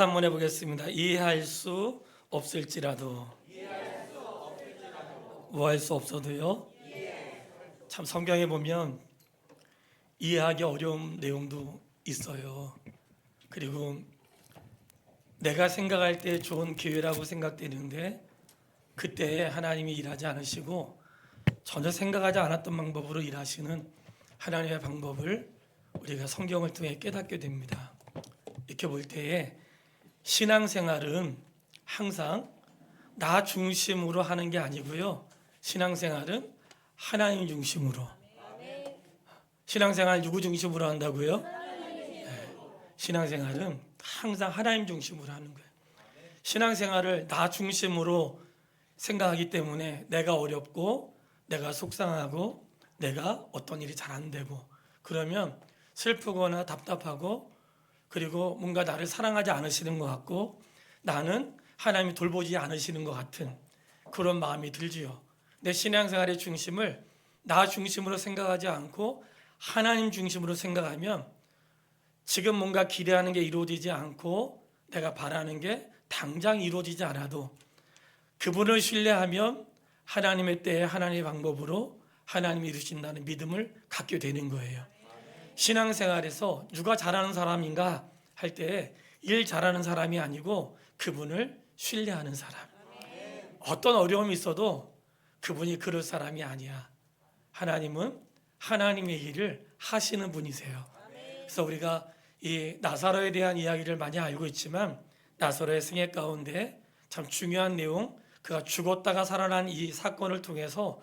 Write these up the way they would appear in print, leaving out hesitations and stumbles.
한번 해보겠습니다. 이해할 수 없을지라도 뭐 할 수 없어도요. 참 성경에 보면 이해하기 어려운 내용도 있어요. 그리고 내가 생각할 때 좋은 기회라고 생각되는데 그때 하나님이 일하지 않으시고 전혀 생각하지 않았던 방법으로 일하시는 하나님의 방법을 우리가 성경을 통해 깨닫게 됩니다. 이렇게 볼 때에 신앙생활은 항상 나 중심으로 하는 게 아니고요. 신앙생활은 하나님 중심으로. 신앙생활 누구 중심으로 한다고요? 네. 신앙생활은 항상 하나님 중심으로 하는 거예요. 신앙생활을 나 중심으로 생각하기 때문에 내가 어렵고 내가 속상하고 내가 어떤 일이 잘 안 되고 그러면 슬프거나 답답하고 그리고 뭔가 나를 사랑하지 않으시는 것 같고 나는 하나님이 돌보지 않으시는 것 같은 그런 마음이 들지요. 내 신앙생활의 중심을 나 중심으로 생각하지 않고 하나님 중심으로 생각하면 지금 뭔가 기대하는 게 이루어지지 않고 내가 바라는 게 당장 이루어지지 않아도 그분을 신뢰하면 하나님의 때에 하나님의 방법으로 하나님이 이루신다는 믿음을 갖게 되는 거예요. 신앙생활에서 누가 잘하는 사람인가 할 때 일 잘하는 사람이 아니고 그분을 신뢰하는 사람. 어떤 어려움이 있어도 그분이 그럴 사람이 아니야. 하나님은 하나님의 일을 하시는 분이세요. 그래서 우리가 이 나사로에 대한 이야기를 많이 알고 있지만 나사로의 생애 가운데 참 중요한 내용, 그가 죽었다가 살아난 이 사건을 통해서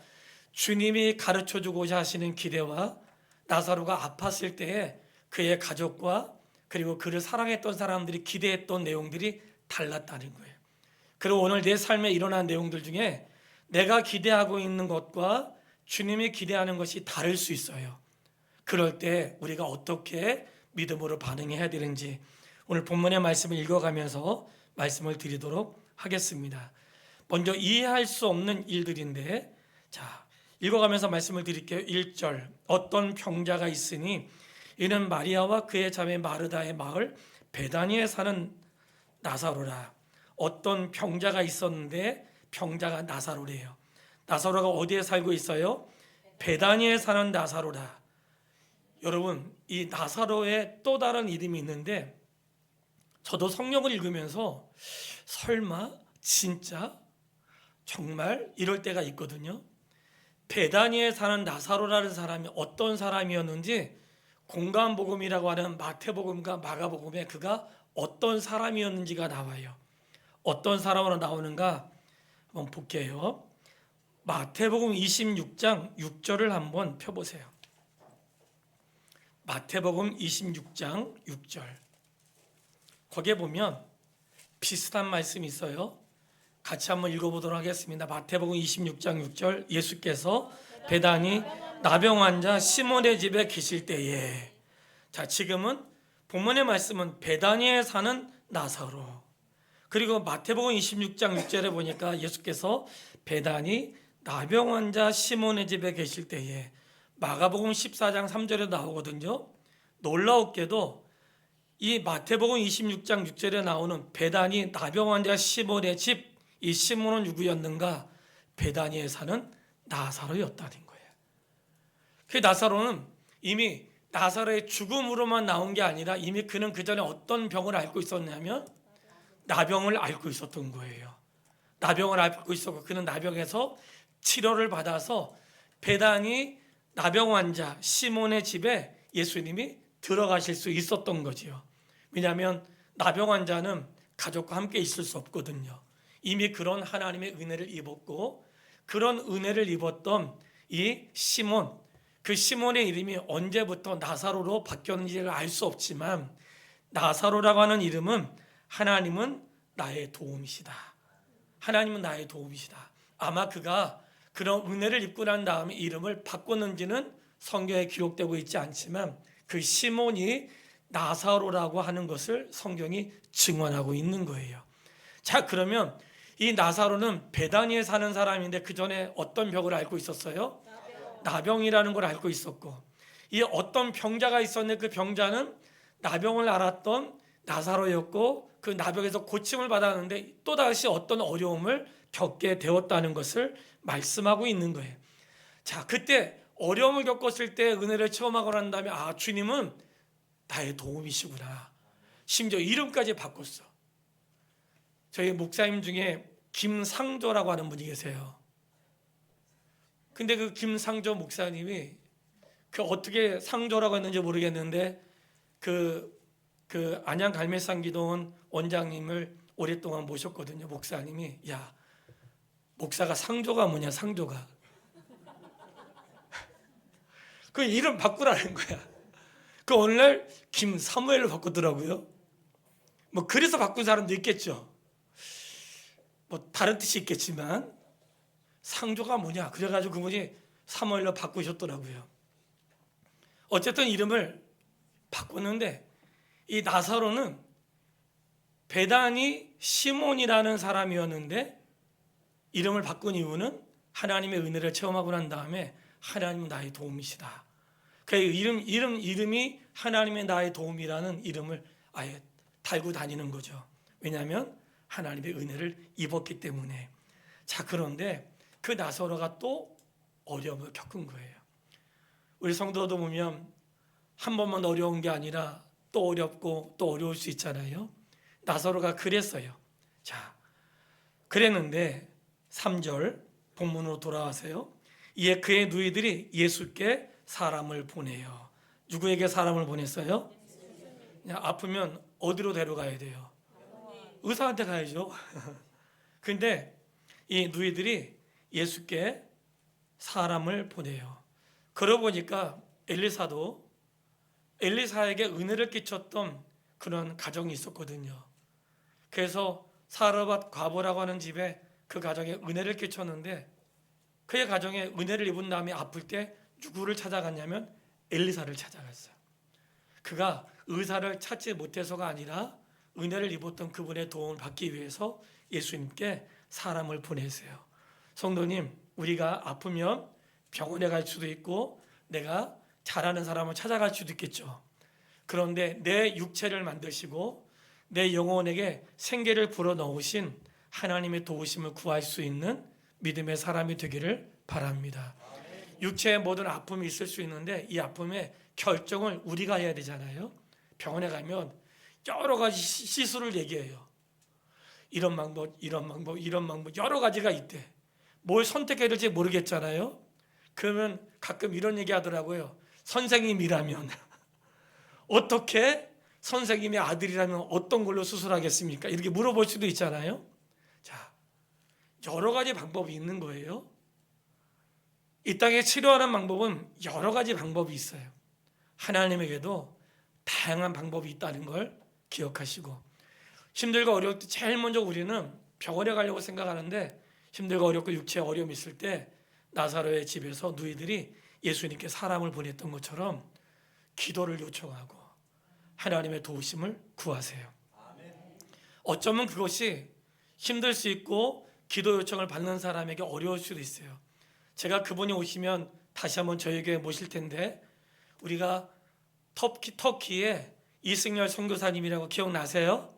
주님이 가르쳐 주고자 하시는 기대와 나사로가 아팠을 때에 그의 가족과 그리고 그를 사랑했던 사람들이 기대했던 내용들이 달랐다는 거예요. 그리고 오늘 내 삶에 일어난 내용들 중에 내가 기대하고 있는 것과 주님이 기대하는 것이 다를 수 있어요. 그럴 때 우리가 어떻게 믿음으로 반응해야 되는지 오늘 본문의 말씀을 읽어가면서 말씀을 드리도록 하겠습니다. 먼저 이해할 수 없는 일들인데 자 읽어가면서 말씀을 드릴게요. 1절 어떤 병자가 있으니 이는 마리아와 그의 자매 마르다의 마을 베다니에 사는 나사로라. 어떤 병자가 있었는데 병자가 나사로래요. 나사로가 어디에 살고 있어요? 베다니에 사는 나사로라. 여러분 이 나사로의 또 다른 이름이 있는데 저도 성경을 읽으면서 설마 진짜 정말 이럴 때가 있거든요. 베다니에 사는 나사로라는 사람이 어떤 사람이었는지 공간복음이라고 하는 마태복음과 마가복음에 그가 어떤 사람이었는지가 나와요. 어떤 사람으로 나오는가 한번 볼게요. 마태복음 26장 6절을 한번 펴보세요. 마태복음 26장 6절 거기에 보면 비슷한 말씀이 있어요. 같이 한번 읽어보도록 하겠습니다. 마태복음 26장 6절 예수께서 베다니 나병 환자 시몬의 집에 계실 때에 자 지금은 본문의 말씀은 베다니에 사는 나사로 그리고 마태복음 26장 6절에 보니까 예수께서 베다니 나병 환자 시몬의 집에 계실 때에 마가복음 14장 3절에 나오거든요. 놀라웠게도 이 마태복음 26장 6절에 나오는 베다니 나병 환자 시몬의 집 이 시몬은 누구였는가? 베다니에 사는 나사로였다는 거예요. 그 나사로는 이미 나사로의 죽음으로만 나온 게 아니라 이미 그는 그 전에 어떤 병을 앓고 있었냐면 나병을 앓고 있었던 거예요. 나병을 앓고 있었고 그는 나병에서 치료를 받아서 베다니 나병 환자 시몬의 집에 예수님이 들어가실 수 있었던 거지요. 왜냐하면 나병 환자는 가족과 함께 있을 수 없거든요. 이미 그런 하나님의 은혜를 입었고 그런 은혜를 입었던 이 시몬, 그 시몬의 이름이 언제부터 나사로로 바뀌었는지를 알 수 없지만 나사로라고 하는 이름은 하나님은 나의 도움이시다. 하나님은 나의 도움이시다. 아마 그가 그런 은혜를 입고 난 다음에 이름을 바꿨는지는 성경에 기록되고 있지 않지만 그 시몬이 나사로라고 하는 것을 성경이 증언하고 있는 거예요. 자 그러면 이 나사로는 베다니에 사는 사람인데 그 전에 어떤 병을 앓고 있었어요? 나병이라는 걸 앓고 있었고 이 어떤 병자가 있었는데 그 병자는 나병을 앓았던 나사로였고 그 나병에서 고침을 받았는데 또다시 어떤 어려움을 겪게 되었다는 것을 말씀하고 있는 거예요. 자, 그때 어려움을 겪었을 때 은혜를 체험하고 난 다음에 주님은 나의 도움이시구나. 심지어 이름까지 바꿨어. 저희 목사님 중에 김상조라고 하는 분이 계세요. 근데 그 김상조 목사님이 그 어떻게 상조라고 했는지 모르겠는데 그 안양 갈매산 기도원 원장님을 오랫동안 모셨거든요. 목사님이 야, 목사가 상조가 뭐냐, 상조가. 그 이름 바꾸라는 거야. 그 오늘날 김사무엘로 바꾸더라고요. 뭐 그래서 바꾼 사람도 있겠죠. 뭐 다른 뜻이 있겠지만 상조가 뭐냐, 그래가지고 그분이 사무엘로 바꾸셨더라고요. 어쨌든 이름을 바꿨는데 이 나사로는 베다니 시몬이라는 사람이었는데 이름을 바꾼 이유는 하나님의 은혜를 체험하고 난 다음에 하나님은 나의 도움이시다. 그 이름이 하나님의 나의 도움이라는 이름을 아예 달고 다니는 거죠. 왜냐하면 하나님의 은혜를 입었기 때문에. 자, 그런데 그 나사로가 또 어려움을 겪은 거예요. 우리 성도도 보면 한 번만 어려운 게 아니라 또 어렵고 또 어려울 수 있잖아요. 나사로가 그랬어요. 자, 그랬는데 3절 본문으로 돌아와세요. 이에 그의 누이들이 예수께 사람을 보내요. 누구에게 사람을 보냈어요? 아프면 어디로 데려가야 돼요? 의사한테 가야죠. 근데 이 누이들이 예수께 사람을 보내요. 그러고 보니까 엘리사에게 은혜를 끼쳤던 그런 가정이 있었거든요. 그래서 사르밧 과부라고 하는 집에 그 가정에 은혜를 끼쳤는데 그의 가정에 은혜를 입은 다음에 아플 때 누구를 찾아갔냐면 엘리사를 찾아갔어요. 그가 의사를 찾지 못해서가 아니라 은혜를 입었던 그분의 도움을 받기 위해서 예수님께 사람을 보내세요. 성도님, 우리가 아프면 병원에 갈 수도 있고 내가 잘하는 사람을 찾아갈 수도 있겠죠. 그런데 내 육체를 만드시고 내 영혼에게 생계를 불어넣으신 하나님의 도우심을 구할 수 있는 믿음의 사람이 되기를 바랍니다. 육체에 모든 아픔이 있을 수 있는데 이 아픔의 결정을 우리가 해야 되잖아요. 병원에 가면 여러 가지 시술을 얘기해요. 이런 방법 여러 가지가 있대. 뭘 선택해야 될지 모르겠잖아요. 그러면 가끔 이런 얘기 하더라고요. 선생님이라면 어떻게, 선생님의 아들이라면 어떤 걸로 수술하겠습니까? 이렇게 물어볼 수도 있잖아요. 자, 여러 가지 방법이 있는 거예요. 이 땅에 치료하는 방법은 여러 가지 방법이 있어요. 하나님에게도 다양한 방법이 있다는 걸 기억하시고, 힘들고 어려울 때 제일 먼저 우리는 병원에 가려고 생각하는데 힘들고 어렵고 육체에 어려움이 있을 때 나사로의 집에서 누이들이 예수님께 사람을 보냈던 것처럼 기도를 요청하고 하나님의 도우심을 구하세요. 어쩌면 그것이 힘들 수 있고 기도 요청을 받는 사람에게 어려울 수도 있어요. 제가 그분이 오시면 다시 한번 저희 교회에 모실 텐데, 우리가 터키에 이승열 선교사님이라고 기억나세요?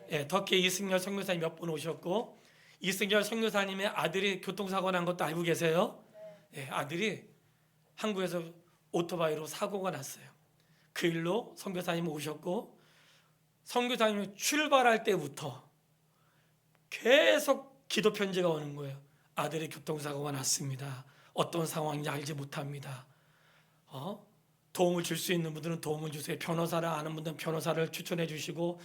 네, 터키에 이승열 선교사님 몇 분 오셨고, 이승열 선교사님의 아들이 교통사고 난 것도 알고 계세요? 네, 아들이 한국에서 오토바이로 사고가 났어요. 그 일로 선교사님 오셨고, 선교사님이 출발할 때부터 계속 기도 편지가 오는 거예요. 아들의 교통사고가 났습니다. 어떤 상황인지 알지 못합니다. 도움을 줄 수 있는 분들은 도움을 주세요. 변호사를 아는 분들은 변호사를 추천해 주시고,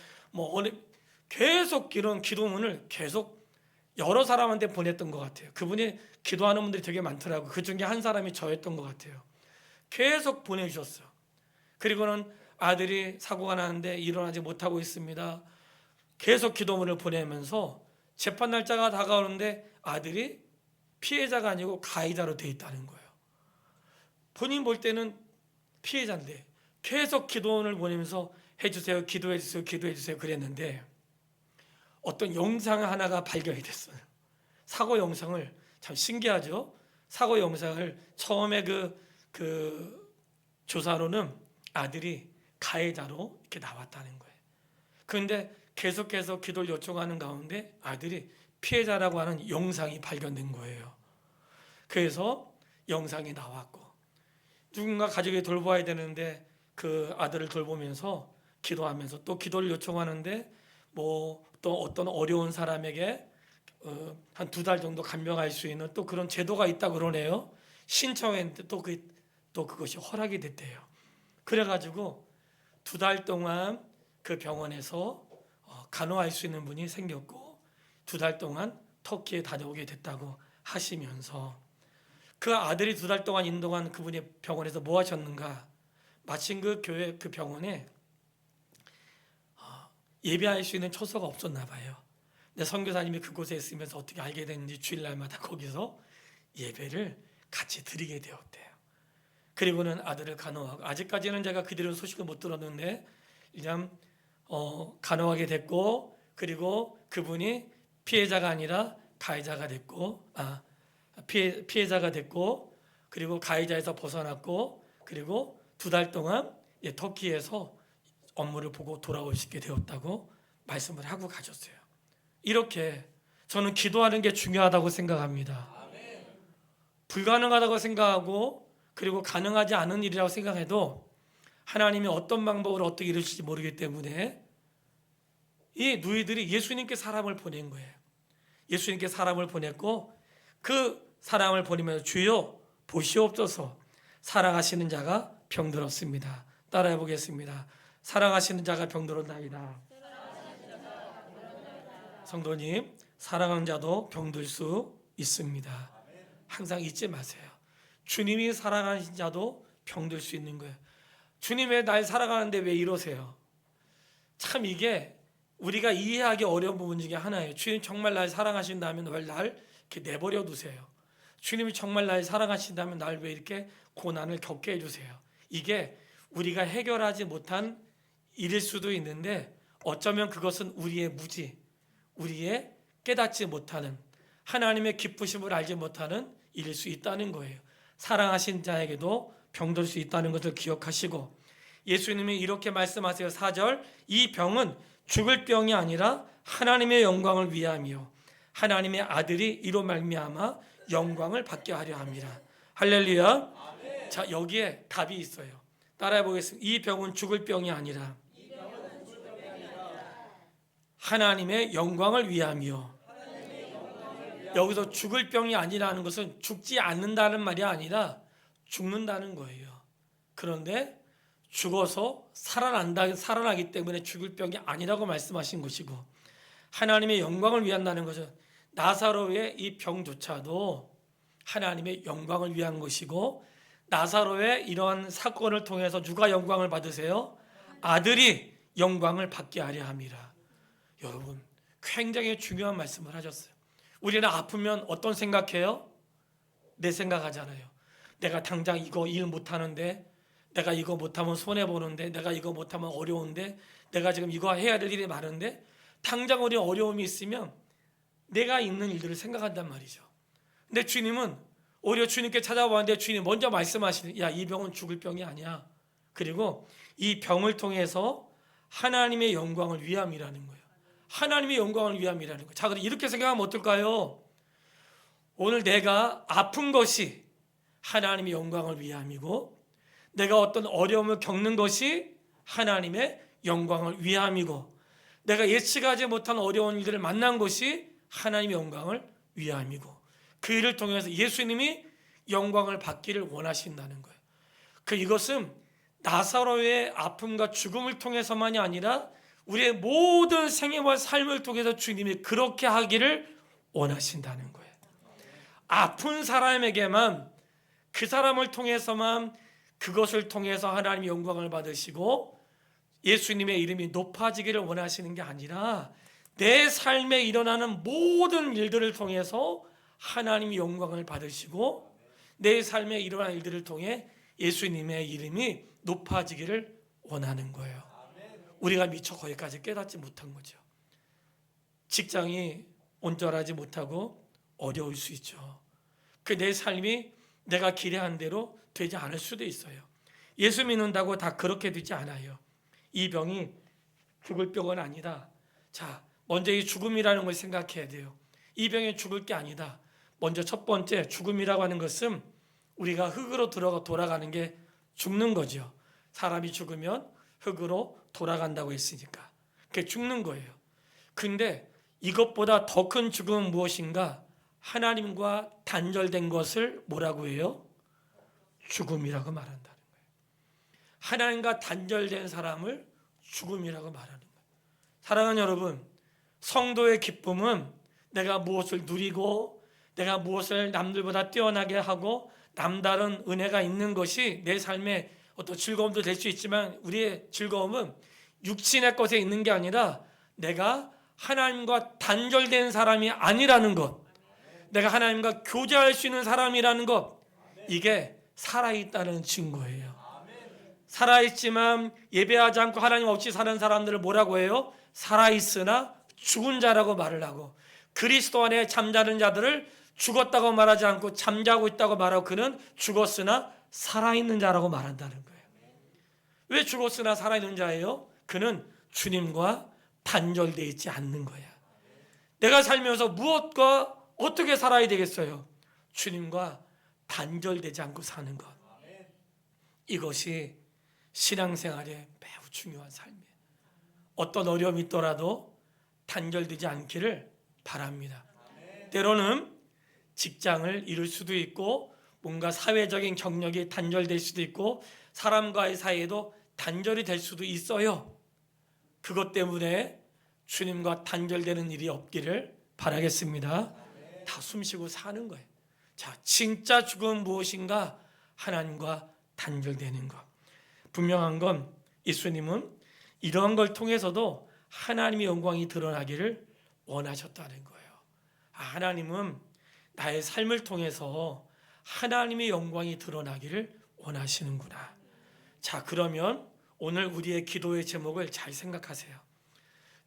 계속 이런 기도문을 계속 여러 사람한테 보냈던 것 같아요. 그분이 기도하는 분들이 되게 많더라고요. 그 중에 한 사람이 저였던 것 같아요. 계속 보내주셨어요. 그리고는 아들이 사고가 나는데 일어나지 못하고 있습니다. 계속 기도문을 보내면서 재판 날짜가 다가오는데 아들이 피해자가 아니고 가해자로 돼 있다는 거예요. 본인 볼 때는 피해자인데 계속 기도문을 보내면서 해주세요, 기도해주세요, 기도해주세요 그랬는데 어떤 영상 하나가 발견이 됐어요. 사고 영상을, 참 신기하죠. 사고 영상을 처음에 그 조사로는 아들이 가해자로 이렇게 나왔다는 거예요. 그런데 계속해서 기도를 요청하는 가운데 아들이 피해자라고 하는 영상이 발견된 거예요. 그래서 영상이 나왔고, 누군가 가족이 돌봐야 되는데 그 아들을 돌보면서 기도하면서 또 기도를 요청하는데 뭐 또 어떤 어려운 사람에게 한 2달 정도 간병할 수 있는 또 그런 제도가 있다 그러네요. 신청했는데 또 그것이 허락이 됐대요. 그래가지고 2달 동안 그 병원에서 간호할 수 있는 분이 생겼고 2달 동안 터키에 다녀오게 됐다고 하시면서, 그 아들이 2달 동안 있는 동안 그분이 병원에서 뭐 하셨는가? 마침 그 교회 그 병원에 예배할 수 있는 처소가 없었나 봐요. 근데 선교사님이 그곳에 있으면서 어떻게 알게 됐는지 주일날마다 거기서 예배를 같이 드리게 되었대요. 그리고는 아들을 간호하고, 아직까지는 제가 그들의 소식을 못 들었는데 그냥 간호하게 됐고, 그리고 그분이 피해자가 아니라 가해자가 됐고, 피해자가 됐고, 그리고 가해자에서 벗어났고, 그리고 2달 동안 터키에서 업무를 보고 돌아올 수 있게 되었다고 말씀을 하고 가셨어요. 이렇게 저는 기도하는 게 중요하다고 생각합니다. 불가능하다고 생각하고 그리고 가능하지 않은 일이라고 생각해도 하나님이 어떤 방법으로 어떻게 이루실지 모르기 때문에 이 누이들이 예수님께 사람을 보낸 거예요. 예수님께 사람을 보냈고 그 사람을 보내면서 주여 보시옵소서, 사랑하시는 자가 병들었습니다. 따라해 보겠습니다. 사랑하시는 자가 병들었나이다. 성도님, 사랑하는 자도 병들 수 있습니다. 항상 잊지 마세요. 주님이 사랑하신 자도 병들 수 있는 거예요. 주님 왜 날 사랑하는데 왜 이러세요? 참 이게 우리가 이해하기 어려운 부분 중에 하나예요. 주님 정말 날 사랑하신다면 왜 날 이렇게 내버려 두세요? 주님이 정말 날 사랑하신다면 날 왜 이렇게 고난을 겪게 해주세요? 이게 우리가 해결하지 못한 일일 수도 있는데 어쩌면 그것은 우리의 무지, 우리의 깨닫지 못하는, 하나님의 기쁘심을 알지 못하는 일일 수 있다는 거예요. 사랑하신 자에게도 병들 수 있다는 것을 기억하시고, 예수님이 이렇게 말씀하세요. 4절, 이 병은 죽을 병이 아니라 하나님의 영광을 위함이요 하나님의 아들이 이로 말미암아 영광을 받게 하려 함이라. 할렐루야. 자, 여기에 답이 있어요. 따라해 보겠습니다. 이 병은 죽을 병이 아니라 하나님의 영광을 위함이요. 여기서 죽을 병이 아니라는 것은 죽지 않는다는 말이 아니라 죽는다는 거예요. 그런데 죽어서 살아나기 때문에 죽을 병이 아니라고 말씀하신 것이고, 하나님의 영광을 위한다는 것은 나사로의 이 병조차도 하나님의 영광을 위한 것이고, 나사로의 이러한 사건을 통해서 누가 영광을 받으세요? 아들이 영광을 받게 하려 함이라. 여러분, 굉장히 중요한 말씀을 하셨어요. 우리는 아프면 어떤 생각해요? 내 생각하잖아요. 내가 당장 이거 일 못하는데, 내가 이거 못하면 손해보는데, 내가 이거 못하면 어려운데, 내가 지금 이거 해야 될 일이 많은데, 당장 우리 어려움이 있으면 내가 있는 일들을 생각한단 말이죠. 근데 주님은 오히려 주님께 찾아왔는데 주님이 먼저 말씀하시는, 야, 이 병은 죽을 병이 아니야. 그리고 이 병을 통해서 하나님의 영광을 위함이라는 거예요. 하나님의 영광을 위함이라는 거예요. 자, 그럼 이렇게 생각하면 어떨까요? 오늘 내가 아픈 것이 하나님의 영광을 위함이고, 내가 어떤 어려움을 겪는 것이 하나님의 영광을 위함이고, 내가 예측하지 못한 어려운 일들을 만난 것이 하나님의 영광을 위함이고, 그 일을 통해서 예수님이 영광을 받기를 원하신다는 거예요. 이것은 나사로의 아픔과 죽음을 통해서만이 아니라 우리의 모든 생애와 삶을 통해서 주님이 그렇게 하기를 원하신다는 거예요. 아픈 사람에게만, 그 사람을 통해서만, 그것을 통해서 하나님의 영광을 받으시고 예수님의 이름이 높아지기를 원하시는 게 아니라 내 삶에 일어나는 모든 일들을 통해서 하나님의 영광을 받으시고 내 삶에 일어나는 일들을 통해 예수님의 이름이 높아지기를 원하는 거예요. 우리가 미처 거기까지 깨닫지 못한 거죠. 직장이 온전하지 못하고 어려울 수 있죠. 내 삶이 내가 기대한 대로 되지 않을 수도 있어요. 예수 믿는다고 다 그렇게 되지 않아요. 이 병이 죽을 병은 아니다. 자, 먼저 이 죽음이라는 걸 생각해야 돼요. 이 병이 죽을 게 아니다. 먼저 첫 번째, 죽음이라고 하는 것은 우리가 흙으로 돌아가는 게 죽는 거죠. 사람이 죽으면 흙으로 돌아간다고 했으니까 그게 죽는 거예요. 근데 이것보다 더 큰 죽음은 무엇인가? 하나님과 단절된 것을 뭐라고 해요? 죽음이라고 말한다는 거예요. 하나님과 단절된 사람을 죽음이라고 말하는 거예요. 사랑하는 여러분, 성도의 기쁨은 내가 무엇을 누리고 내가 무엇을 남들보다 뛰어나게 하고 남다른 은혜가 있는 것이 내 삶의 어떤 즐거움도 될 수 있지만, 우리의 즐거움은 육신의 것에 있는 게 아니라 내가 하나님과 단절된 사람이 아니라는 것, 내가 하나님과 교제할 수 있는 사람이라는 것, 이게 살아있다는 증거예요. 살아있지만 예배하지 않고 하나님 없이 사는 사람들을 뭐라고 해요? 살아있으나 죽은 자라고 말을 하고, 그리스도 안에 잠자는 자들을 죽었다고 말하지 않고 잠자고 있다고 말하고, 그는 죽었으나 살아있는 자라고 말한다는 거예요. 왜 죽었으나 살아있는 자예요? 그는 주님과 단절되어 있지 않는 거야. 내가 살면서 무엇과 어떻게 살아야 되겠어요? 주님과 단절되지 않고 사는 것. 이것이 신앙생활의 매우 중요한 삶이에요. 어떤 어려움이 있더라도 단절되지 않기를 바랍니다. 때로는 직장을 잃을 수도 있고, 뭔가 사회적인 경력이 단절될 수도 있고, 사람과의 사이에도 단절이 될 수도 있어요. 그것 때문에 주님과 단절되는 일이 없기를 바라겠습니다. 다 숨쉬고 사는 거예요. 자, 진짜 죽음은 무엇인가? 하나님과 단절되는 것. 분명한 건 예수님은 이러한 걸 통해서도 하나님의 영광이 드러나기를 원하셨다는 거예요. 하나님은 나의 삶을 통해서 하나님의 영광이 드러나기를 원하시는구나. 자, 그러면 오늘 우리의 기도의 제목을 잘 생각하세요.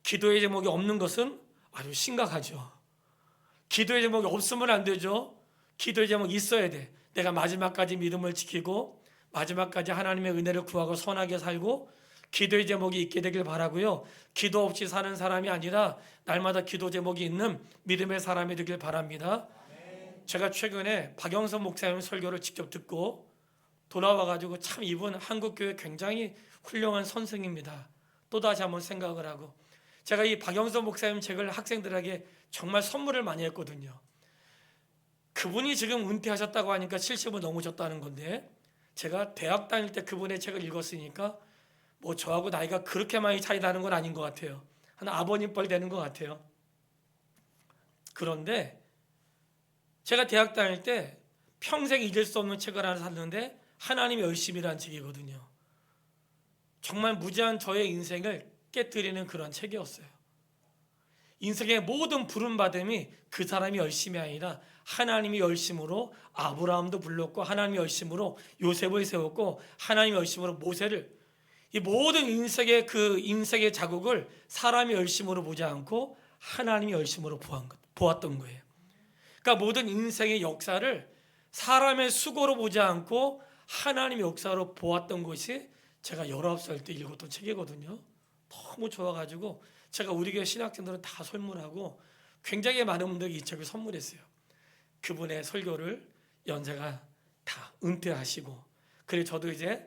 기도의 제목이 없는 것은 아주 심각하죠. 기도의 제목이 없으면 안 되죠. 기도의 제목이 있어야 돼. 내가 마지막까지 믿음을 지키고 마지막까지 하나님의 은혜를 구하고 선하게 살고, 기도의 제목이 있게 되길 바라고요. 기도 없이 사는 사람이 아니라 날마다 기도 제목이 있는 믿음의 사람이 되길 바랍니다. 제가 최근에 박영선 목사님 설교를 직접 듣고 돌아와가지고 참 이분 한국교회 굉장히 훌륭한 선생입니다. 또다시 한번 생각을 하고, 제가 이 박영선 목사님 책을 학생들에게 정말 선물을 많이 했거든요. 그분이 지금 은퇴하셨다고 하니까 70을 넘으셨다는 건데, 제가 대학 다닐 때 그분의 책을 읽었으니까 뭐 저하고 나이가 그렇게 많이 차이 나는 건 아닌 것 같아요. 한 아버님 뻘 되는 것 같아요. 그런데 제가 대학 다닐 때 평생 잊을 수 없는 책을 하나 샀는데, 하나님의 열심이라는 책이거든요. 정말 무지한 저의 인생을 깨뜨리는 그런 책이었어요. 인생의 모든 부름받음이 그 사람이 열심이 아니라 하나님이 열심으로 아브라함도 불렀고, 하나님이 열심으로 요셉을 세웠고, 하나님이 열심으로 모세를, 이 모든 인생의 자국을 사람이 열심으로 보지 않고 하나님이 열심으로 보았던 거예요. 그러니까 모든 인생의 역사를 사람의 수고로 보지 않고 하나님의 역사로 보았던 것이 제가 19살 때 읽었던 책이거든요. 너무 좋아가지고 제가 우리 교회 신학생들은 다 선물하고 굉장히 많은 분들이 이 책을 선물했어요. 그분의 설교를 연세가 다 은퇴하시고, 그래 저도 이제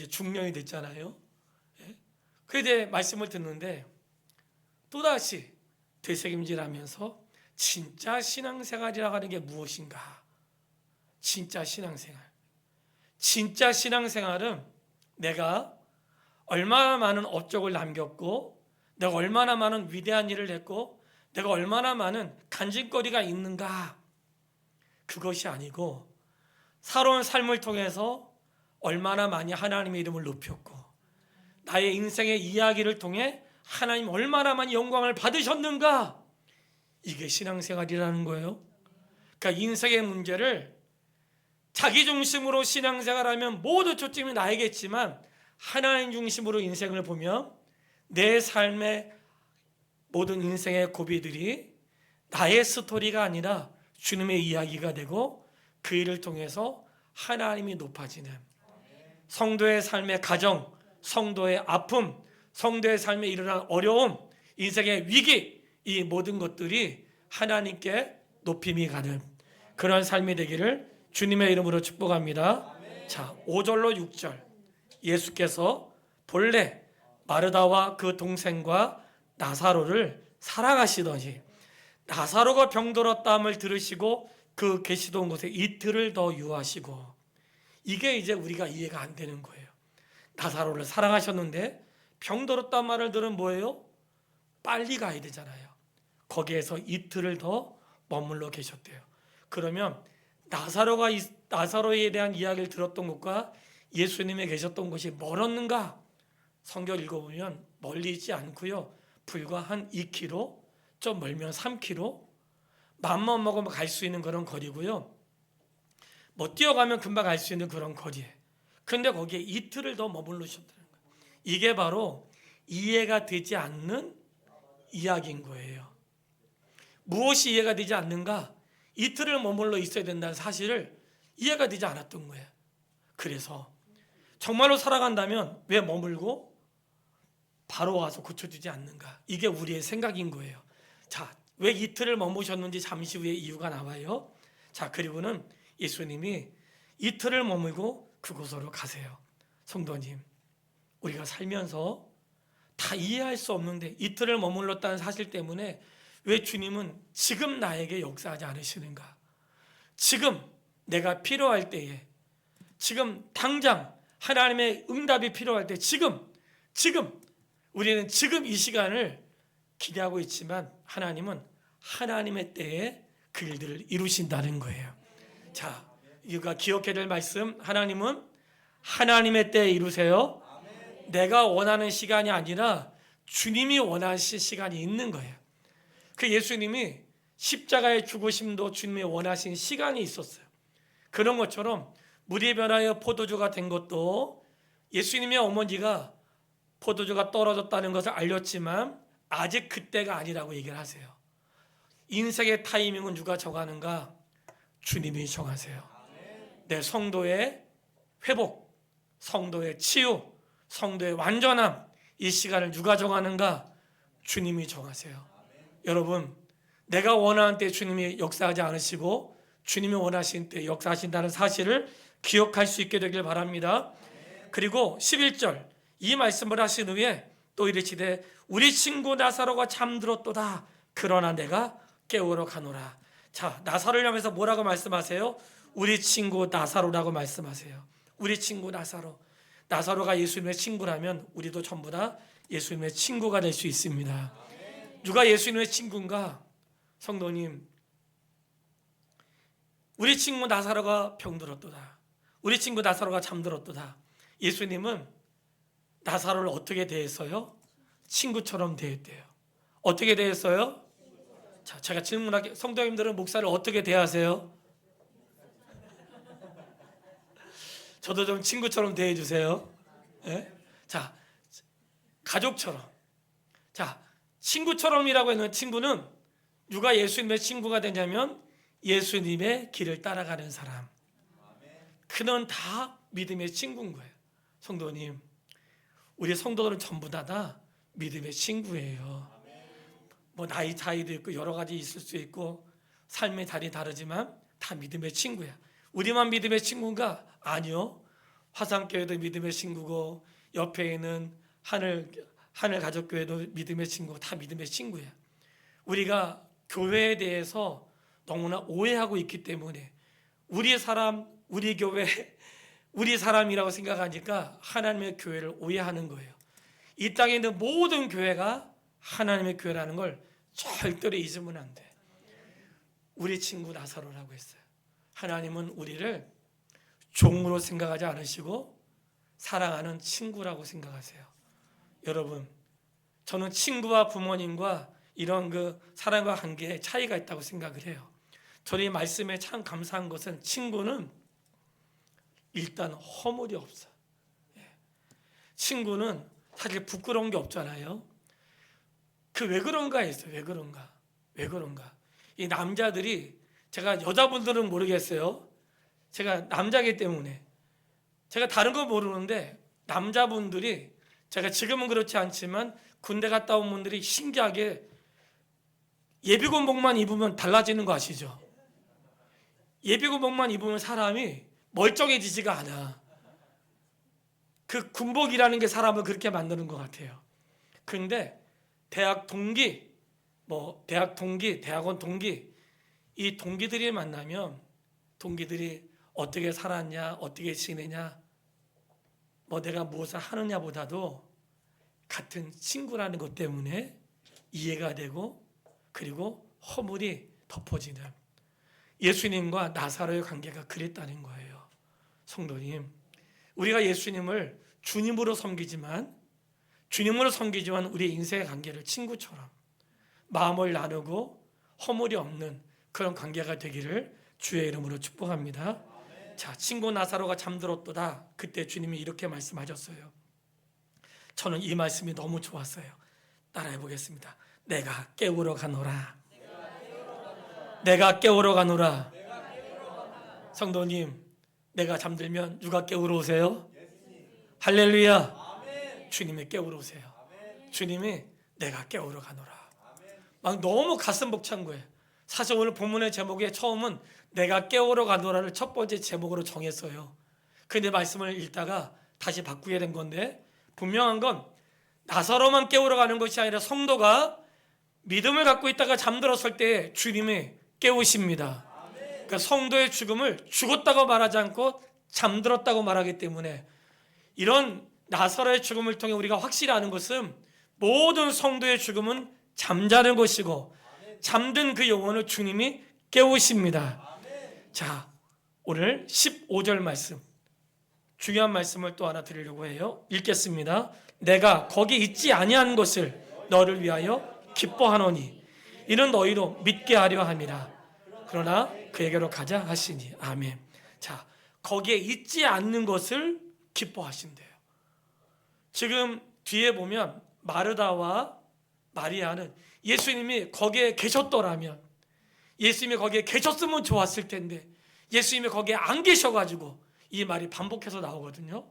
중년이 됐잖아요. 그런데 말씀을 듣는데 또다시 되새김질하면서 진짜 신앙생활이라고 하는 게 무엇인가? 진짜 신앙생활은 내가 얼마나 많은 업적을 남겼고, 내가 얼마나 많은 위대한 일을 했고, 내가 얼마나 많은 간증거리가 있는가, 그것이 아니고 살아온 삶을 통해서 얼마나 많이 하나님의 이름을 높였고, 나의 인생의 이야기를 통해 하나님 얼마나 많이 영광을 받으셨는가, 이게 신앙생활이라는 거예요. 그러니까 인생의 문제를 자기 중심으로 신앙생활하면 모두 초점이 나에겠지만, 하나님 중심으로 인생을 보면 내 삶의 모든 인생의 고비들이 나의 스토리가 아니라 주님의 이야기가 되고, 그 일을 통해서 하나님이 높아지는, 성도의 삶의 가정, 성도의 아픔, 성도의 삶에 일어난 어려움, 인생의 위기, 이 모든 것들이 하나님께 높임이 가는 그런 삶이 되기를 주님의 이름으로 축복합니다. 자, 5절로 6절. 예수께서 본래 마르다와 그 동생과 나사로를 사랑하시더니 나사로가 병들었다함을 들으시고 그 계시던 곳에 이틀을 더 유하시고. 이게 이제 우리가 이해가 안 되는 거예요. 나사로를 사랑하셨는데 병들었다는 말을 들은 뭐예요? 빨리 가야 되잖아요. 거기에서 이틀을 더 머물러 계셨대요. 그러면 나사로에 대한 이야기를 들었던 곳과 예수님이 계셨던 곳이 멀었는가? 성경 읽어보면 멀리 있지 않고요. 불과 한 2km, 좀 멀면 3km, 맘만 먹으면 갈 수 있는 그런 거리고요. 뭐 뛰어가면 금방 갈 수 있는 그런 거리에. 근데 거기에 이틀을 더 머물르셨다는 거예요. 이게 바로 이해가 되지 않는 이야기인 거예요. 무엇이 이해가 되지 않는가? 이틀을 머물러 있어야 된다는 사실을 이해가 되지 않았던 거예요. 그래서 정말로 살아간다면 왜 머물고 바로 와서 고쳐주지 않는가? 이게 우리의 생각인 거예요. 자, 왜 이틀을 머무셨는지 잠시 후에 이유가 나와요. 자, 그리고는 예수님이 이틀을 머물고 그곳으로 가세요. 성도님, 우리가 살면서 다 이해할 수 없는데 이틀을 머물렀다는 사실 때문에 왜 주님은 지금 나에게 역사하지 않으시는가? 지금 내가 필요할 때에, 지금 당장 하나님의 응답이 필요할 때, 지금 우리는 지금 이 시간을 기대하고 있지만 하나님은 하나님의 때에 그 일들을 이루신다는 거예요. 자, 우리가 기억해야 될 말씀, 하나님은 하나님의 때에 이루세요. 내가 원하는 시간이 아니라 주님이 원하신 시간이 있는 거예요. 그 예수님이 십자가의 죽으심도 주님이 원하신 시간이 있었어요. 그런 것처럼 물이 변하여 포도주가 된 것도 예수님의 어머니가 포도주가 떨어졌다는 것을 알렸지만 아직 그때가 아니라고 얘기를 하세요. 인생의 타이밍은 누가 정하는가? 주님이 정하세요. 내 성도의 회복, 성도의 치유, 성도의 완전함, 이 시간을 누가 정하는가? 주님이 정하세요. 여러분, 내가 원하는 때 주님이 역사하지 않으시고 주님이 원하신 때 역사하신다는 사실을 기억할 수 있게 되길 바랍니다. 그리고 11절 이 말씀을 하신 후에 또 이르시되 우리 친구 나사로가 잠들었도다. 그러나 내가 깨우러 가노라. 자, 나사로를 향해서 뭐라고 말씀하세요? 우리 친구 나사로라고 말씀하세요. 우리 친구 나사로. 나사로가 예수님의 친구라면 우리도 전부 다 예수님의 친구가 될 수 있습니다. 누가 예수님의 친구인가? 성도님, 우리 친구 나사로가 병들었도다. 우리 친구 나사로가 잠들었도다. 예수님은 나사로를 어떻게 대했어요? 친구처럼 대했대요. 어떻게 대했어요? 자, 제가 질문할게요. 성도님들은 목사를 어떻게 대하세요? 저도 좀 친구처럼 대해주세요. 네? 자, 가족처럼. 자, 친구처럼이라고 하는 친구는 누가 예수님의 친구가 되냐면 예수님의 길을 따라가는 사람. 그는 다 믿음의 친구인 거예요. 성도님, 우리 성도들은 전부 다 믿음의 친구예요. 뭐 나이 차이도 있고 여러 가지 있을 수 있고 삶의 달이 다르지만 다 믿음의 친구야. 우리만 믿음의 친구인가? 아니요. 화상교회도 믿음의 친구고 옆에 있는 하늘 가족교회도 믿음의 친구고 다 믿음의 친구야. 우리가 교회에 대해서 너무나 오해하고 있기 때문에 우리 사람, 우리 교회, 우리 사람이라고 생각하니까 하나님의 교회를 오해하는 거예요. 이 땅에 있는 모든 교회가 하나님의 교회라는 걸 절대로 잊으면 안 돼. 우리 친구 나사로라고 했어요. 하나님은 우리를 종으로 생각하지 않으시고 사랑하는 친구라고 생각하세요. 여러분, 저는 친구와 부모님과 이런 그 사랑과 관계에 차이가 있다고 생각을 해요. 저는 이 말씀에 참 감사한 것은 친구는 일단 허물이 없어요. 친구는 사실 부끄러운 게 없잖아요. 그 왜 그런가 했어요. 왜 그런가? 이 남자들이, 제가 여자분들은 모르겠어요. 제가 남자이기 때문에 제가 다른 건 모르는데 남자분들이 제가 지금은 그렇지 않지만 군대 갔다 온 분들이 신기하게 예비군복만 입으면 달라지는 거 아시죠? 예비군복만 입으면 사람이 멀쩡해지지가 않아. 그 군복이라는 게 사람을 그렇게 만드는 것 같아요. 그런데 대학 동기, 대학원 동기, 이 동기들이 만나면 동기들이 어떻게 살았냐, 어떻게 지내냐, 내가 무엇을 하느냐보다도 같은 친구라는 것 때문에 이해가 되고 그리고 허물이 덮어지는 예수님과 나사로의 관계가 그랬다는 거예요. 성도님, 우리가 예수님을 주님으로 섬기지만 우리 인생의 관계를 친구처럼 마음을 나누고 허물이 없는 그런 관계가 되기를 주의 이름으로 축복합니다. 자, 친구 나사로가 잠들었도다. 그때 주님이 이렇게 말씀하셨어요. 저는 이 말씀이 너무 좋았어요. 따라해 보겠습니다. 내가 깨우러 가노라. 내가 깨우러 가노라. 성도님, 내가 잠들면 누가 깨우러 오세요? 할렐루야. 주님이 깨우러 오세요. 주님이 내가 깨우러 가노라. 막 너무 가슴 벅찬 거예요. 사실 오늘 본문의 제목에 처음은 내가 깨우러 가노라를 첫 번째 제목으로 정했어요. 근데 말씀을 읽다가 다시 바꾸게 된 건데, 분명한 건 나사로만 깨우러 가는 것이 아니라 성도가 믿음을 갖고 있다가 잠들었을 때 주님이 깨우십니다. 그러니까 성도의 죽음을 죽었다고 말하지 않고 잠들었다고 말하기 때문에, 이런 나사로의 죽음을 통해 우리가 확실히 아는 것은 모든 성도의 죽음은 잠자는 것이고 잠든 그 영혼을 주님이 깨우십니다. 자, 오늘 15절 말씀, 중요한 말씀을 또 하나 드리려고 해요. 읽겠습니다. 내가 거기 있지 아니한 것을 너를 위하여 기뻐하노니 이는 너희로 믿게 하려 함이라. 그러나 그에게로 가자 하시니. 아멘. 자, 거기에 있지 않는 것을 기뻐하신대요. 지금 뒤에 보면 마르다와 마리아는 예수님이 거기에 계셨더라면, 예수님이 거기에 계셨으면 좋았을 텐데 예수님이 거기에 안 계셔가지고 이 말이 반복해서 나오거든요.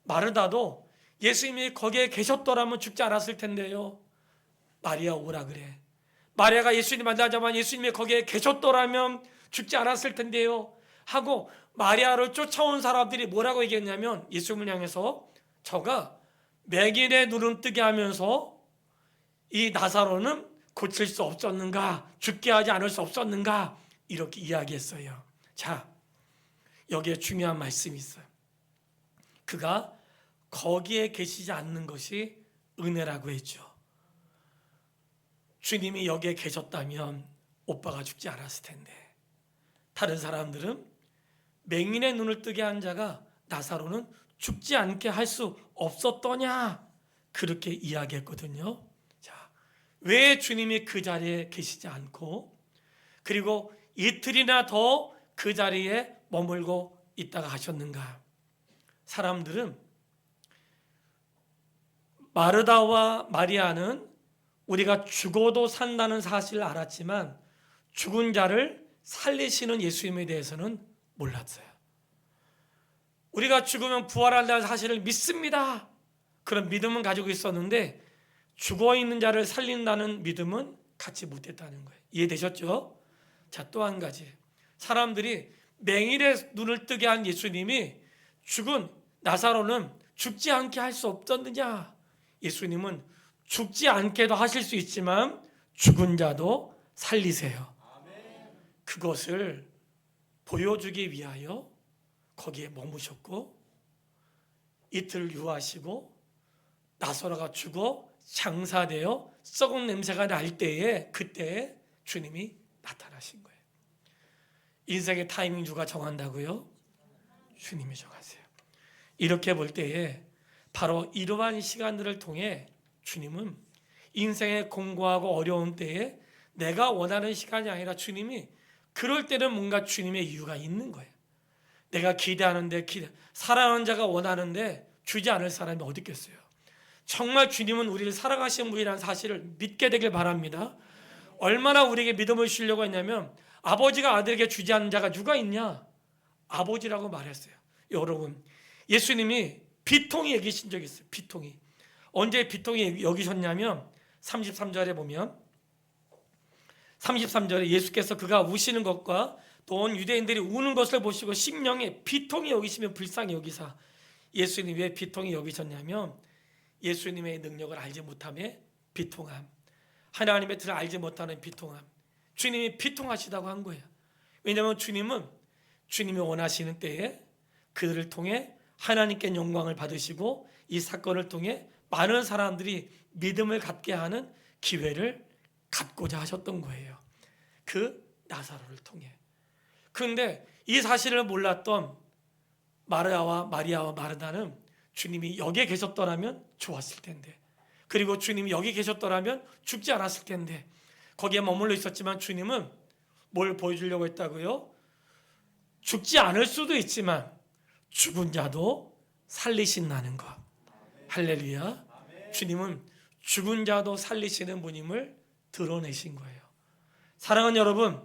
마르다도 예수님이 거기에 계셨더라면 죽지 않았을 텐데요, 마리아 오라 그래. 마리아가 예수님 만나자마자 예수님이 거기에 계셨더라면 죽지 않았을 텐데요 하고 마리아를 쫓아온 사람들이 뭐라고 얘기했냐면, 예수님을 향해서 저가 맹인의 눈을 뜨게 하면서 이 나사로는 고칠 수 없었는가, 죽게 하지 않을 수 없었는가, 이렇게 이야기했어요. 자, 여기에 중요한 말씀이 있어요. 그가 거기에 계시지 않는 것이 은혜라고 했죠. 주님이 여기에 계셨다면 오빠가 죽지 않았을 텐데, 다른 사람들은 맹인의 눈을 뜨게 한 자가 나사로는 죽지 않게 할 수 없었더냐, 그렇게 이야기했거든요. 자, 왜 주님이 그 자리에 계시지 않고 그리고 이틀이나 더 그 자리에 머물고 있다가 하셨는가? 사람들은 마르다와 마리아는 우리가 죽어도 산다는 사실을 알았지만 죽은 자를 살리시는 예수님에 대해서는 몰랐어요. 우리가 죽으면 부활한다는 사실을 믿습니다. 그런 믿음은 가지고 있었는데 죽어있는 자를 살린다는 믿음은 갖지 못했다는 거예요. 이해되셨죠? 자, 또 한 가지, 사람들이 맹인의 눈을 뜨게 한 예수님이 죽은 나사로는 죽지 않게 할 수 없었느냐? 예수님은 죽지 않게도 하실 수 있지만 죽은 자도 살리세요. 그것을 보여주기 위하여 거기에 머무셨고 이틀 유하시고 나사로가 죽어 장사되어 썩은 냄새가 날 때에, 그때에 주님이 나타나신 거예요. 인생의 타이밍 누가 정한다고요? 주님이 정하세요. 이렇게 볼 때에 바로 이러한 시간들을 통해 주님은 인생의 공고하고 어려운 때에 내가 원하는 시간이 아니라 주님이, 그럴 때는 뭔가 주님의 이유가 있는 거예요. 내가 기대하는데 사랑하는 자가 원하는데 주지 않을 사람이 어디 있겠어요? 정말 주님은 우리를 사랑하시는 분이라는 사실을 믿게 되길 바랍니다. 얼마나 우리에게 믿음을 주려고 했냐면, 아버지가 아들에게 주지 않는 자가 누가 있냐? 아버지라고 말했어요. 여러분, 예수님이 비통이 얘기하신 적이 있어요. 비통이. 언제 비통히 여기셨냐면 33절에 보면 33절에 예수께서 그가 우시는 것과 또 온 유대인들이 우는 것을 보시고 심령에 비통히 여기시며 불쌍히 여기사. 예수님이 왜 비통히 여기셨냐면 예수님의 능력을 알지 못함에 비통함, 하나님의 뜻을 알지 못하는 비통함, 주님이 비통하시다고 한 거예요. 왜냐하면 주님은 주님이 원하시는 때에 그들을 통해 하나님께 영광을 받으시고 이 사건을 통해 많은 사람들이 믿음을 갖게 하는 기회를 갖고자 하셨던 거예요. 그 나사로를 통해. 그런데 이 사실을 몰랐던 마리아와 마르다는 주님이 여기에 계셨더라면 좋았을 텐데, 그리고 주님이 여기 계셨더라면 죽지 않았을 텐데, 거기에 머물러 있었지만 주님은 뭘 보여주려고 했다고요? 죽지 않을 수도 있지만 죽은 자도 살리신다는 것. 할렐루야. 주님은 죽은 자도 살리시는 분임을 드러내신 거예요. 사랑하는 여러분,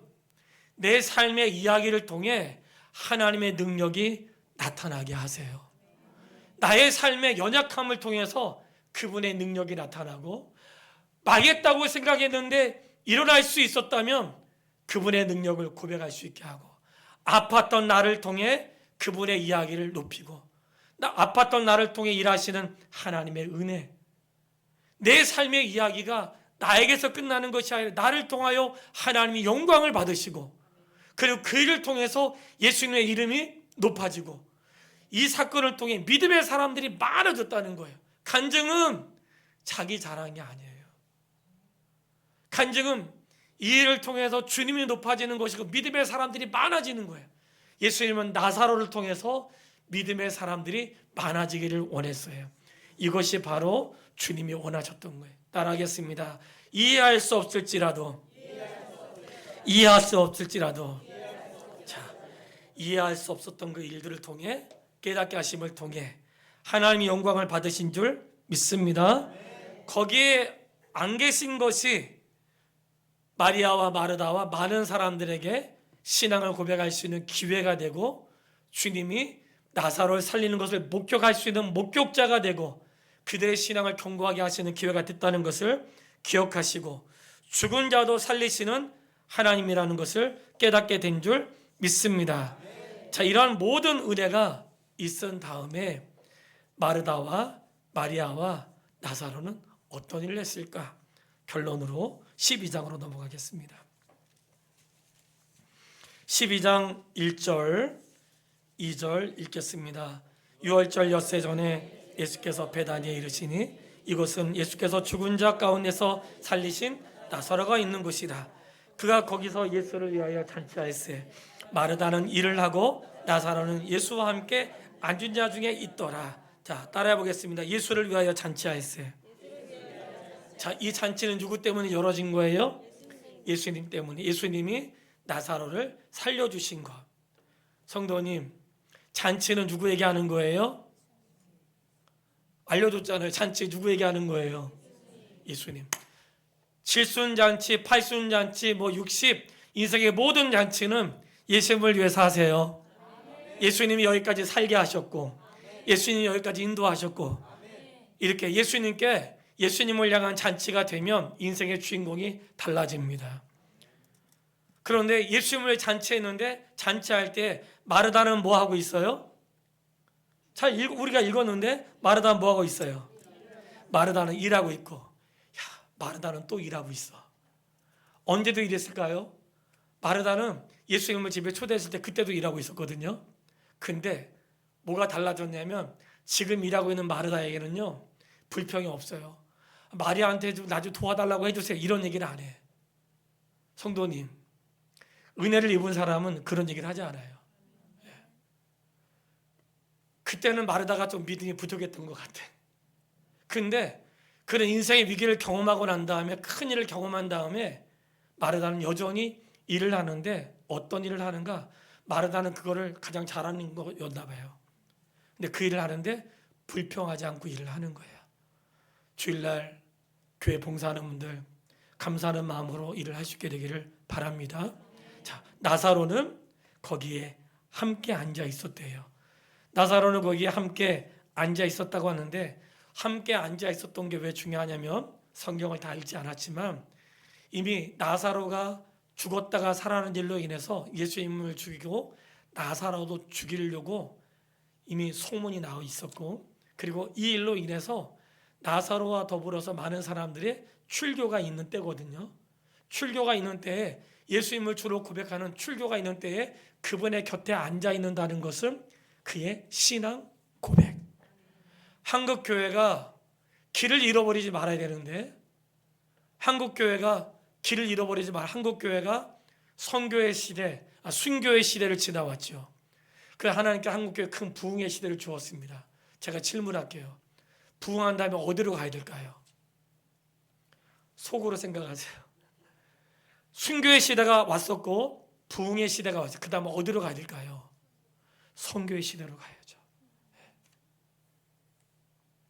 내 삶의 이야기를 통해 하나님의 능력이 나타나게 하세요. 나의 삶의 연약함을 통해서 그분의 능력이 나타나고, 망했다고 생각했는데 일어날 수 있었다면 그분의 능력을 고백할 수 있게 하고, 아팠던 나를 통해 그분의 이야기를 높이고, 아팠던 나를 통해 일하시는 하나님의 은혜, 내 삶의 이야기가 나에게서 끝나는 것이 아니라 나를 통하여 하나님이 영광을 받으시고, 그리고 그 일을 통해서 예수님의 이름이 높아지고, 이 사건을 통해 믿음의 사람들이 많아졌다는 거예요. 간증은 자기 자랑이 아니에요. 간증은 이 일을 통해서 주님이 높아지는 것이고 믿음의 사람들이 많아지는 거예요. 예수님은 나사로를 통해서 믿음의 사람들이 많아지기를 원했어요. 이것이 바로 주님이 원하셨던 거예요. 따라하겠습니다. 이해할 수 없을지라도, 자, 이해할 수 없었던 그 일들을 통해, 깨닫게 하심을 통해 하나님이 영광을 받으신 줄 믿습니다. 거기에 안 계신 것이 마리아와 마르다와 많은 사람들에게 신앙을 고백할 수 있는 기회가 되고, 주님이 나사로를 살리는 것을 목격할 수 있는 목격자가 되고, 그들의 신앙을 견고하게 하시는 기회가 됐다는 것을 기억하시고, 죽은 자도 살리시는 하나님이라는 것을 깨닫게 된 줄 믿습니다. 자, 이러한 모든 은혜가 있은 다음에 마르다와 마리아와 나사로는 어떤 일을 했을까? 결론으로 12장으로 넘어가겠습니다. 12장 1절 2절 읽겠습니다. 유월절 엿새 전에 예수께서 베다니에 이르시니 이곳은 예수께서 죽은 자 가운데서 살리신 나사로가 있는 곳이라. 그가 거기서 예수를 위하여 잔치하였으되 마르다는 일을 하고 나사로는 예수와 함께 앉은 자 중에 있더라. 자, 따라해 보겠습니다. 예수를 위하여 잔치하였어요. 자, 이 잔치는 누구 때문에 열어진 거예요? 예수님 때문에. 예수님이 나사로를 살려주신 것. 성도님, 잔치는 누구에게 하는 거예요? 알려줬잖아요. 잔치 누구에게 하는 거예요? 예수님. 칠순잔치, 팔순잔치, 60, 인생의 모든 잔치는 예수님을 위해서 하세요. 예수님이 여기까지 살게 하셨고, 예수님이 여기까지 인도하셨고, 이렇게 예수님을 향한 잔치가 되면 인생의 주인공이 달라집니다. 그런데 예수님을 잔치했는데, 잔치할 때 마르다는 뭐 하고 있어요? 우리가 읽었는데 마르다는 뭐 하고 있어요? 마르다는 일하고 있고, 마르다는 또 일하고 있어. 언제도 일했을까요? 마르다는 예수님을 집에 초대했을 때 그때도 일하고 있었거든요. 근데 뭐가 달라졌냐면, 지금 일하고 있는 마르다에게는요, 불평이 없어요. 마리아한테 좀 나 좀 도와달라고 해주세요, 이런 얘기를 안 해. 성도님, 은혜를 입은 사람은 그런 얘기를 하지 않아요. 그때는 마르다가 좀 믿음이 부족했던 것 같아. 근데 그런 인생의 위기를 경험하고 난 다음에, 큰 일을 경험한 다음에 마르다는 여전히 일을 하는데, 어떤 일을 하는가? 마르다는 그거를 가장 잘하는 거였나 봐요. 근데 그 일을 하는데 불평하지 않고 일을 하는 거예요. 주일날 교회 봉사하는 분들, 감사하는 마음으로 일을 할 수 있게 되기를 바랍니다. 자, 나사로는 거기에 함께 앉아 있었대요. 나사로는 거기에 함께 앉아 있었다고 하는데, 함께 앉아 있었던 게 왜 중요하냐면 성경을 다 읽지 않았지만 이미 나사로가 죽었다가 살아난 일로 인해서 예수님을 죽이고 나사로도 죽이려고 이미 소문이 나와 있었고, 그리고 이 일로 인해서 나사로와 더불어서 많은 사람들의 출교가 있는 때거든요. 출교가 있는 때에, 예수님을 주로 고백하는 출교가 있는 때에 그분의 곁에 앉아 있는다는 것은 그의 신앙 고백. 한국 교회가 길을 잃어버리지 말아야 되는데, 한국 교회가 길을 잃어버리지 말. 한국 교회가 선교의 시대, 순교의 시대를 지나왔죠. 그 하나님께 한국 교회 큰 부흥의 시대를 주었습니다. 제가 질문할게요. 부흥한 다음에 어디로 가야 될까요? 속으로 생각하세요. 순교의 시대가 왔었고 부흥의 시대가 왔어요. 그 다음에 어디로 가야 될까요? 선교의 시대로 가야죠.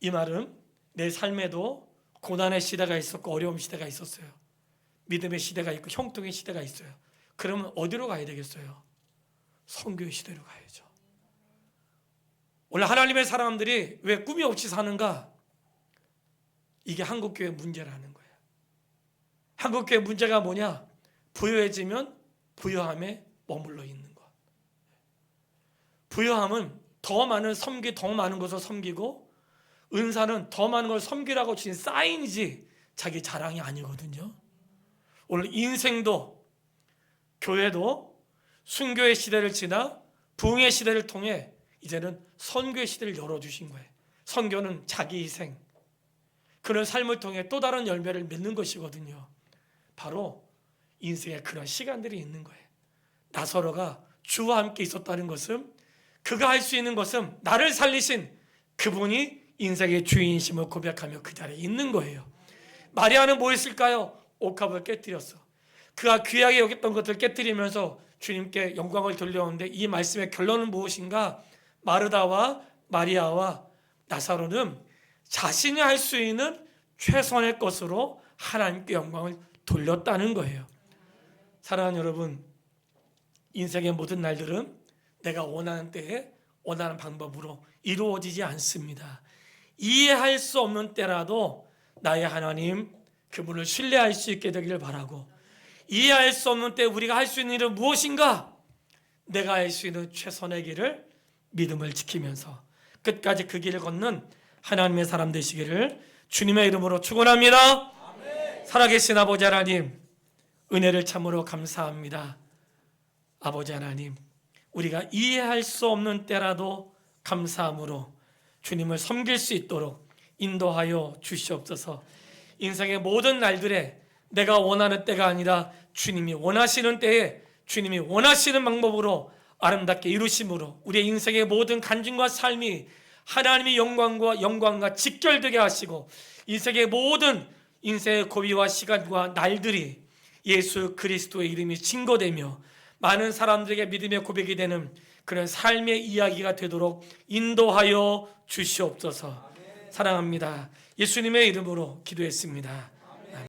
이 말은 내 삶에도 고난의 시대가 있었고 어려움 시대가 있었어요. 믿음의 시대가 있고 형통의 시대가 있어요. 그러면 어디로 가야 되겠어요? 선교의 시대로 가야죠. 원래 하나님의 사람들이 왜 꿈이 없이 사는가? 이게 한국교회 문제라는 거예요. 한국교회 문제가 뭐냐? 부유해지면 부유함에 머물러 있는 것. 부유함은 더 많은 더 많은 것을 섬기고, 은사는 더 많은 걸 섬기라고 주신 사인이지 자기 자랑이 아니거든요. 오늘 인생도 교회도 순교의 시대를 지나 부흥의 시대를 통해 이제는 선교의 시대를 열어주신 거예요. 선교는 자기 희생, 그런 삶을 통해 또 다른 열매를 맺는 것이거든요. 바로 인생에 그런 시간들이 있는 거예요. 나사로가 주와 함께 있었다는 것은, 그가 할 수 있는 것은 나를 살리신 그분이 인생의 주인이심을 고백하며 그 자리에 있는 거예요. 마리아는 뭐 했을까요? 옥합을 깨뜨렸어. 그가 귀하게 여겼던 것을 깨뜨리면서 주님께 영광을 돌려오는데, 이 말씀의 결론은 무엇인가? 마르다와 마리아와 나사로는 자신이 할 수 있는 최선의 것으로 하나님께 영광을 돌렸다는 거예요. 사랑하는 여러분, 인생의 모든 날들은 내가 원하는 때에 원하는 방법으로 이루어지지 않습니다. 이해할 수 없는 때라도 나의 하나님, 그분을 신뢰할 수 있게 되기를 바라고, 이해할 수 없는 때 우리가 할 수 있는 일은 무엇인가? 내가 할 수 있는 최선의 길을 믿음을 지키면서 끝까지 그 길을 걷는 하나님의 사람 되시기를 주님의 이름으로 축원합니다. 살아계신 아버지 하나님, 은혜를 참으로 감사합니다. 아버지 하나님, 우리가 이해할 수 없는 때라도 감사함으로 주님을 섬길 수 있도록 인도하여 주시옵소서. 인생의 모든 날들에 내가 원하는 때가 아니라 주님이 원하시는 때에 주님이 원하시는 방법으로 아름답게 이루심으로 우리의 인생의 모든 간증과 삶이 하나님의 영광과 직결되게 하시고, 인생의 모든 인생의 고비와 시간과 날들이 예수 그리스도의 이름이 증거되며 많은 사람들에게 믿음의 고백이 되는 그런 삶의 이야기가 되도록 인도하여 주시옵소서. 사랑합니다. 예수님의 이름으로 기도했습니다.